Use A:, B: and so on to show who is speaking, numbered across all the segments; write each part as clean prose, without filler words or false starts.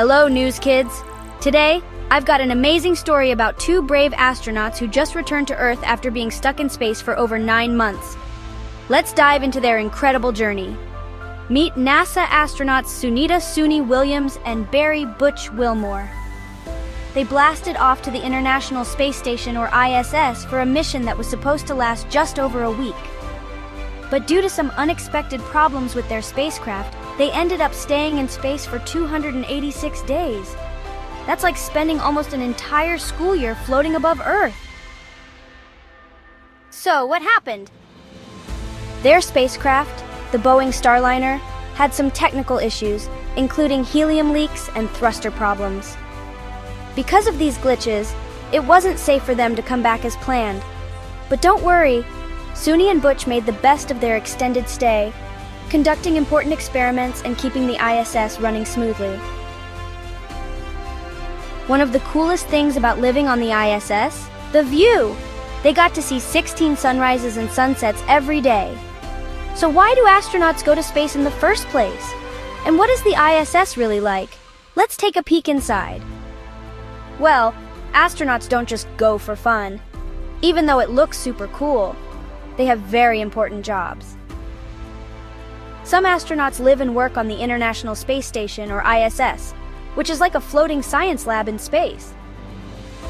A: Hello, News Kids. Today, I've got an amazing story about two brave astronauts who just returned to Earth after being stuck in space for over 9 months. Let's dive into their incredible journey. Meet NASA astronauts Sunita Suni Williams and Butch Wilmore. They blasted off to the International Space Station, or ISS, for a mission that was supposed to last just over a week. But due to some unexpected problems with their spacecraft, they ended up staying in space for 286 days. That's like spending almost an entire school year floating above Earth. So, what happened? Their spacecraft, the Boeing Starliner, had some technical issues, including helium leaks and thruster problems. Because of these glitches, it wasn't safe for them to come back as planned. But don't worry, Suni and Butch made the best of their extended stay, conducting important experiments and keeping the ISS running smoothly. One of the coolest things about living on the ISS? The view! They got to see 16 sunrises and sunsets every day. So why do astronauts go to space in the first place? And what is the ISS really like? Let's take a peek inside. Well, astronauts don't just go for fun. Even though it looks super cool, they have very important jobs. Some astronauts live and work on the International Space Station, or ISS, which is like a floating science lab in space.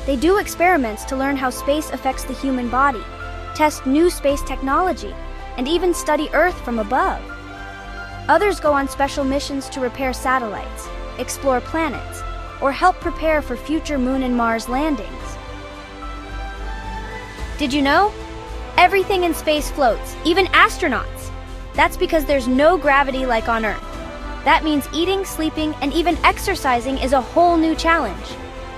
A: They do experiments to learn how space affects the human body, test new space technology, and even study Earth from above. Others go on special missions to repair satellites, explore planets, or help prepare for future Moon and Mars landings. Did you know? Everything in space floats, even astronauts. That's because there's no gravity like on Earth. That means eating, sleeping, and even exercising is a whole new challenge.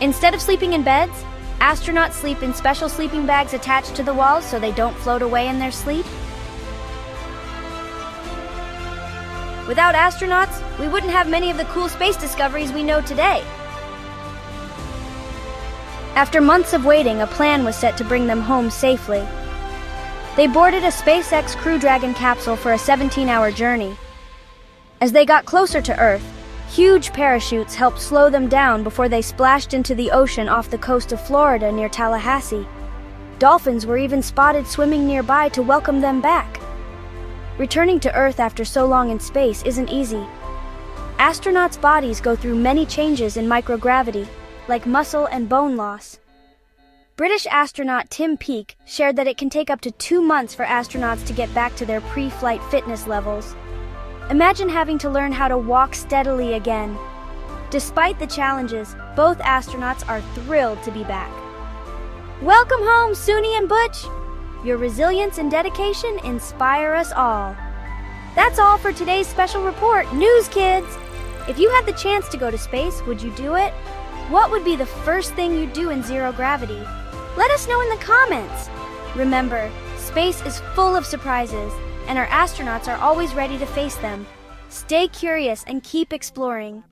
A: Instead of sleeping in beds, astronauts sleep in special sleeping bags attached to the walls so they don't float away in their sleep. Without astronauts, we wouldn't have many of the cool space discoveries we know today. After months of waiting, a plan was set to bring them home safely. They boarded a SpaceX Crew Dragon capsule for a 17-hour journey. As they got closer to Earth, huge parachutes helped slow them down before they splashed into the ocean off the coast of Florida near Tallahassee. Dolphins were even spotted swimming nearby to welcome them back. Returning to Earth after so long in space isn't easy. Astronauts' bodies go through many changes in microgravity, like muscle and bone loss. British astronaut Tim Peake shared that it can take up to 2 months for astronauts to get back to their pre-flight fitness levels. Imagine having to learn how to walk steadily again. Despite the challenges, both astronauts are thrilled to be back. Welcome home, Suni and Butch! Your resilience and dedication inspire us all. That's all for today's special report, News Kids! If you had the chance to go to space, would you do it? What would be the first thing you'd do in zero gravity? Let us know in the comments! Remember, space is full of surprises, and our astronauts are always ready to face them. Stay curious and keep exploring.